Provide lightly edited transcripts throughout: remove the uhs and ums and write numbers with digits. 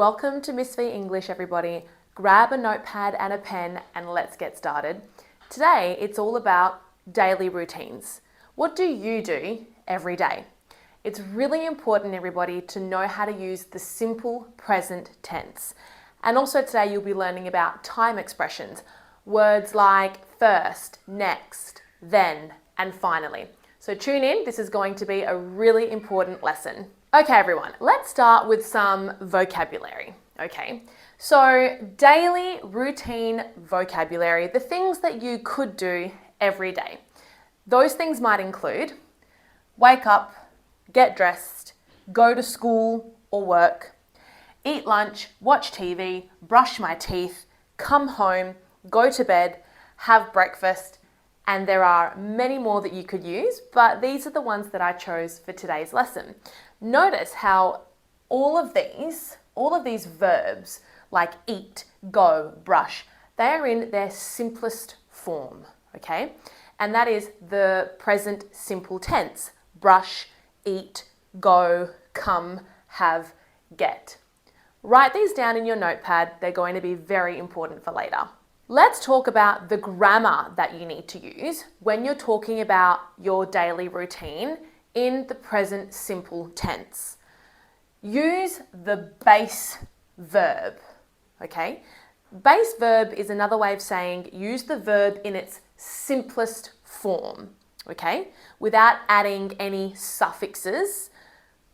Welcome to Miss V English, everybody. Grab a notepad and a pen and let's get started. Today, it's all about daily routines. What do you do every day? It's really important, everybody, to know how to use the simple present tense. And also today, you'll be learning about time expressions, words like first, next, then, and finally. So tune in, this is going to be a really important lesson. Okay, everyone, let's start with some vocabulary, okay? So daily routine vocabulary, the things that you could do every day. Those things might include wake up, get dressed, go to school or work, eat lunch, watch TV, brush my teeth, come home, go to bed, have breakfast, and there are many more that you could use, but these are the ones that I chose for today's lesson. Notice how all of these verbs like eat, go, brush, they are in their simplest form, okay? And that is the present simple tense. Brush, eat, go, come, have, get. Write these down in your notepad. They're going to be very important for later. Let's talk about the grammar that you need to use when you're talking about your daily routine in the present simple tense. Use the base verb, okay? Base verb is another way of saying use the verb in its simplest form, okay? Without adding any suffixes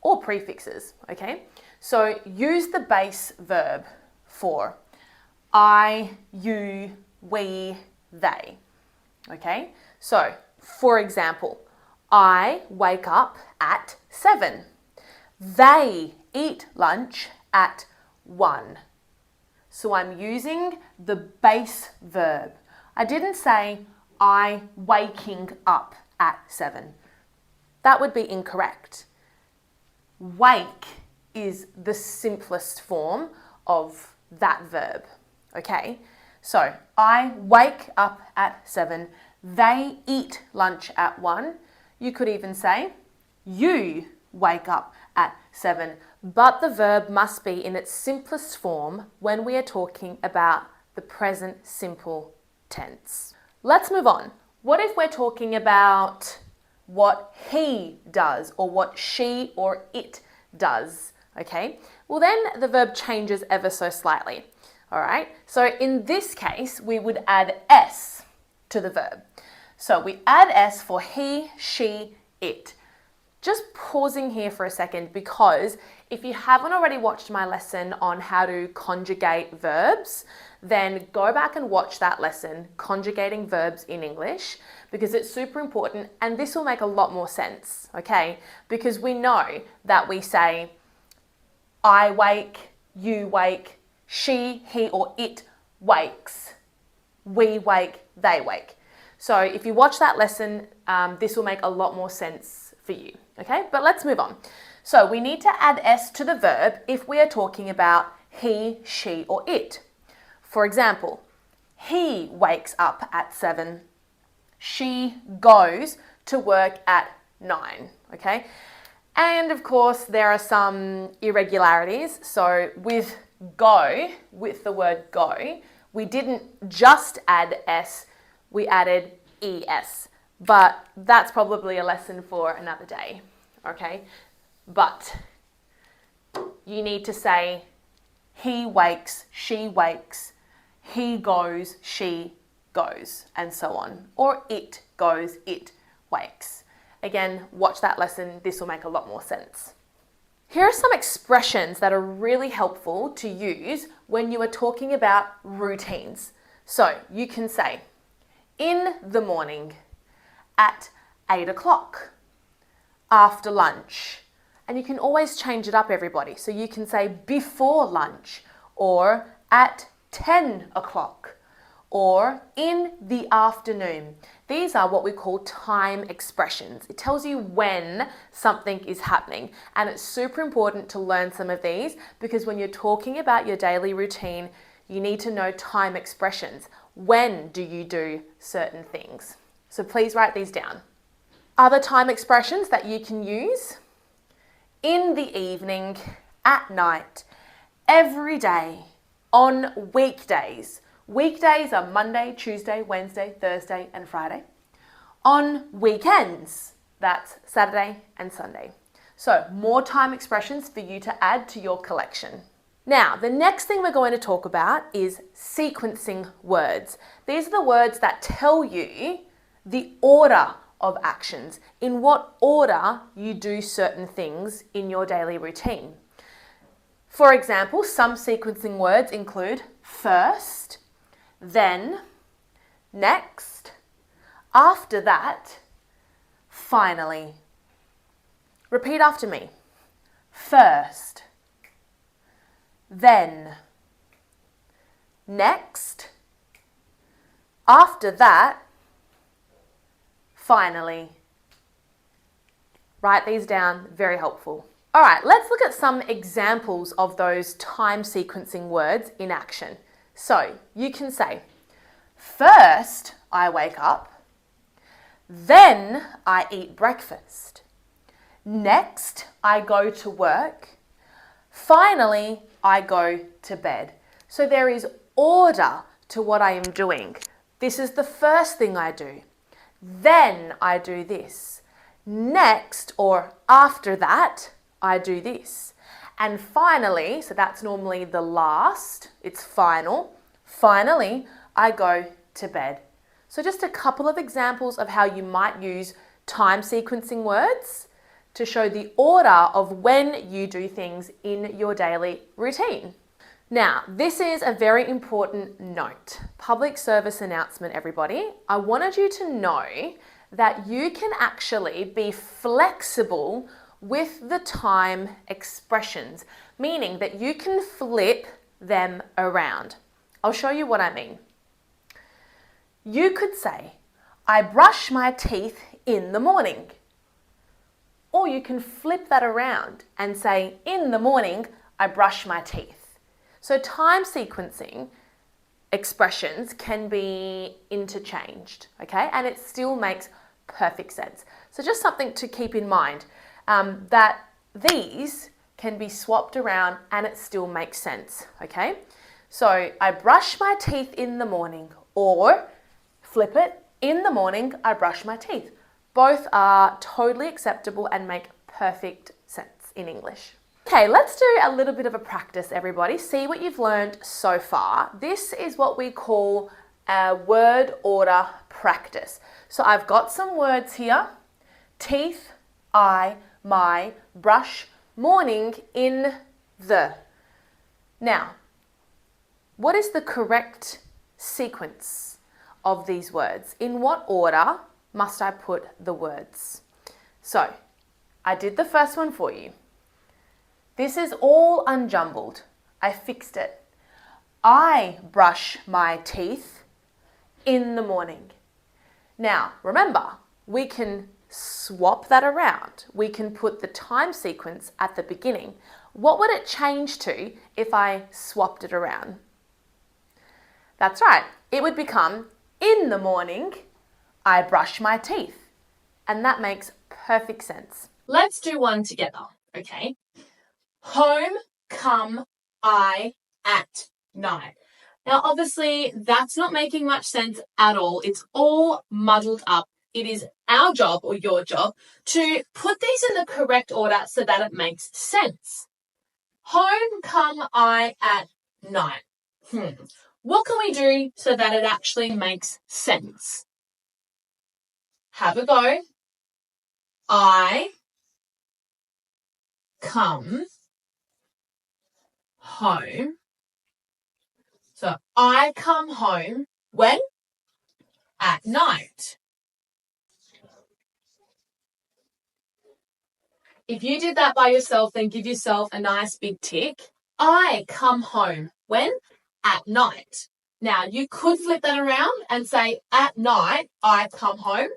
or prefixes, okay? So use the base verb for I, you, we, they, okay? So, for example, I wake up at 7. They eat lunch at 1. So I'm using the base verb. I didn't say I waking up at 7. That would be incorrect. Wake is the simplest form of that verb. Okay, so I wake up at 7. They eat lunch at 1. You could even say you wake up at 7. But the verb must be in its simplest form when we are talking about the present simple tense. Let's move on. What if we're talking about what he does or what she or it does? Okay, well then the verb changes ever so slightly. All right, so in this case, we would add S to the verb. So we add S for he, she, it. Just pausing here for a second because if you haven't already watched my lesson on how to conjugate verbs, then go back and watch that lesson, Conjugating Verbs in English, because it's super important and this will make a lot more sense, okay? Because we know that we say, I wake, you wake, she, he, or it wakes. We wake, they wake. So if you watch that lesson, this will make a lot more sense for you, okay? But let's move on. So we need to add S to the verb if we are talking about he, she, or it. For example, he wakes up at 7. She goes to work at 9, okay? And of course, there are some irregularities. So with the word go, we didn't just add S, we added ES. But that's probably a lesson for another day, okay? But you need to say he wakes, she wakes, he goes, she goes, and so on. Or it goes, it wakes. Again, watch that lesson. This will make a lot more sense. Here are some expressions that are really helpful to use when you are talking about routines. So you can say, in the morning, at 8 o'clock, after lunch. And you can always change it up, everybody. So you can say before lunch, or at 10 o'clock, or in the afternoon. These are what we call time expressions. It tells you when something is happening. And it's super important to learn some of these because when you're talking about your daily routine, you need to know time expressions. When do you do certain things? So please write these down. Other time expressions that you can use: in the evening, at night, every day on weekdays. Weekdays are Monday, Tuesday, Wednesday, Thursday, and Friday. On weekends, that's Saturday and Sunday. So more time expressions for you to add to your collection. Now, the next thing we're going to talk about is sequencing words. These are the words that tell you the order of actions, in what order you do certain things in your daily routine. For example, some sequencing words include first, then, next, after that, finally. Repeat after me. First, then, next, after that, finally. Write these down, very helpful. All right, let's look at some examples of those time sequencing words in action. So you can say, first I wake up, then I eat breakfast, next I go to work, finally I go to bed. So there is order to what I am doing. This is the first thing I do. Then I do this. Next or after that, I do this. And finally, so that's normally the last, it's final. Finally, I go to bed. So just a couple of examples of how you might use time sequencing words to show the order of when you do things in your daily routine. Now, this is a very important note. Public service announcement, everybody. I wanted you to know that you can actually be flexible with the time expressions, meaning that you can flip them around. I'll show you what I mean. You could say, I brush my teeth in the morning. Or you can flip that around and say, in the morning, I brush my teeth. So time sequencing expressions can be interchanged, okay? And it still makes perfect sense. So just something to keep in mind, that these can be swapped around and it still makes sense, okay? So I brush my teeth in the morning, or flip it, in the morning I brush my teeth. Both are totally acceptable and make perfect sense in English. Okay, let's do a little bit of a practice, everybody. See what you've learned so far. This is what we call a word order practice. So I've got some words here. Teeth, I, my, brush, morning, in, the. Now, what is the correct sequence of these words? In what order must I put the words? So, I did the first one for you. This is all unjumbled. I fixed it. I brush my teeth in the morning. Now, remember, we can swap that around. We can put the time sequence at the beginning. What would it change to if I swapped it around? That's right. It would become, in the morning, I brush my teeth. And that makes perfect sense. Let's do one together, okay? Home come I at night. Now, obviously, that's not making much sense at all. It's all muddled up. It is our job, or your job, to put these in the correct order so that it makes sense. Home come I at night. What can we do so that it actually makes sense? Have a go. I come home. So I come home when? At night. If you did that by yourself, then give yourself a nice big tick. I come home when? At night. Now, you could flip that around and say, at night, I come home.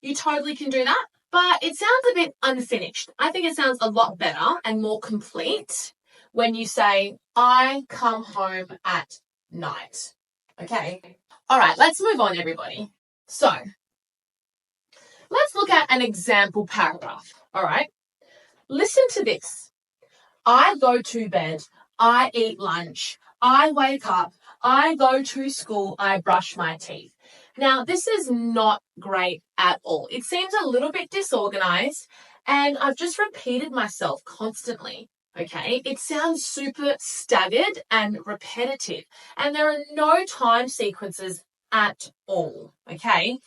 You totally can do that, but it sounds a bit unfinished. I think it sounds a lot better and more complete when you say, I come home at night. Okay? All right, let's move on, everybody. So, let's look at an example paragraph. All right? Listen to this. I go to bed I eat lunch, I wake up, I go to school, I brush my teeth. Now, this is not great at all. It seems a little bit disorganized, and I've just repeated myself constantly. Okay, it sounds super staggered and repetitive, and there are no time sequences at all. Okay,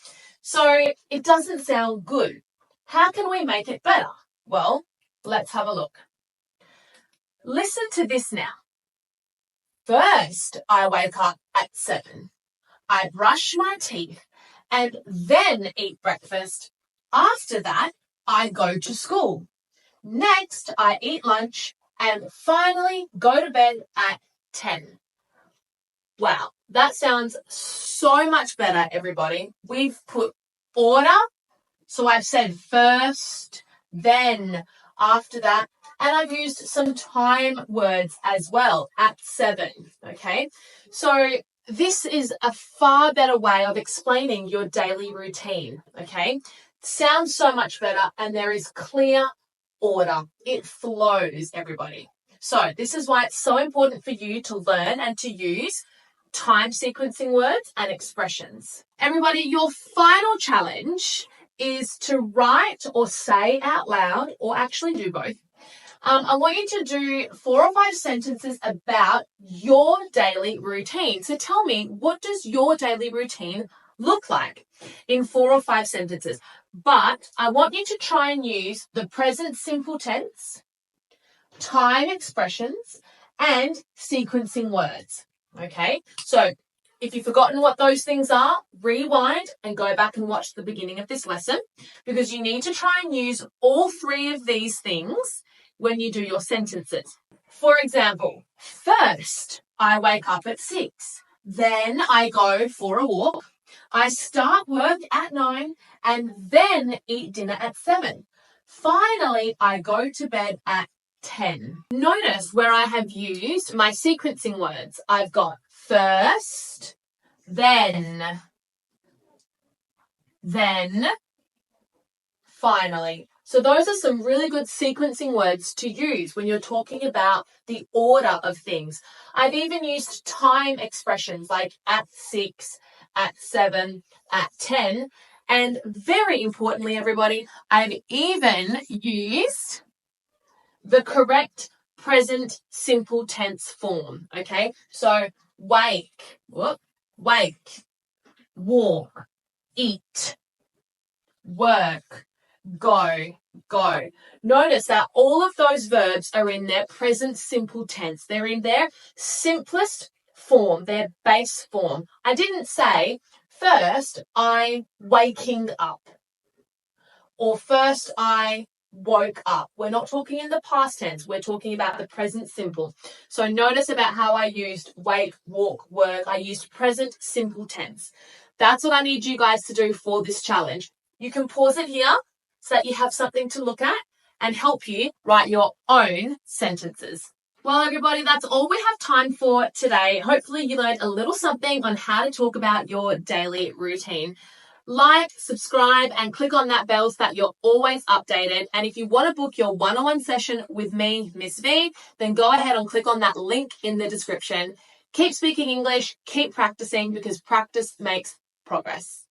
so it doesn't sound good. How can we make it better? Well, let's have a look. Listen to this now. First, I wake up at 7. I brush my teeth and then eat breakfast. After that, I go to school. Next, I eat lunch and finally go to bed at 10. Wow, that sounds so much better, everybody. We've put order. So I've said first, then, after that, and I've used some time words as well at 7, okay? So this is a far better way of explaining your daily routine, okay? Sounds so much better, and there is clear order. It flows, everybody. So this is why it's so important for you to learn and to use time sequencing words and expressions. Everybody, your final challenge is to write or say out loud, or actually do both. I want you to do 4 or 5 sentences about your daily routine. So tell me, what does your daily routine look like in 4 or 5 sentences? But I want you to try and use the present simple tense, time expressions, and sequencing words. Okay, so if you've forgotten what those things are, rewind and go back and watch the beginning of this lesson, because you need to try and use all 3 of these things when you do your sentences. For example, first, I wake up at 6. Then I go for a walk. I start work at 9 and then eat dinner at 7. Finally, I go to bed at 10. Notice where I have used my sequencing words. I've got first, then, finally. So those are some really good sequencing words to use when you're talking about the order of things. I've even used time expressions like at 6, at 7, at 10. And very importantly, everybody, I've even used the correct present simple tense form. Okay, so wake, walk, eat, work, go. Notice that all of those verbs are in their present simple tense. They're in their simplest form, their base form. I didn't say, first I'm waking up, or first I woke up. We're not talking in the past tense. We're talking about the present simple. So notice about how I used wake, walk, work. I used present simple tense. That's what I need you guys to do for this challenge. You can pause it here so that you have something to look at and help you write your own sentences. Well, everybody, that's all we have time for today. Hopefully you learned a little something on how to talk about your daily routine. Like, subscribe, and click on that bell so that you're always updated. And if you want to book your one-on-one session with me, Miss V, then go ahead and click on that link in the description. Keep speaking English, keep practicing, because practice makes progress.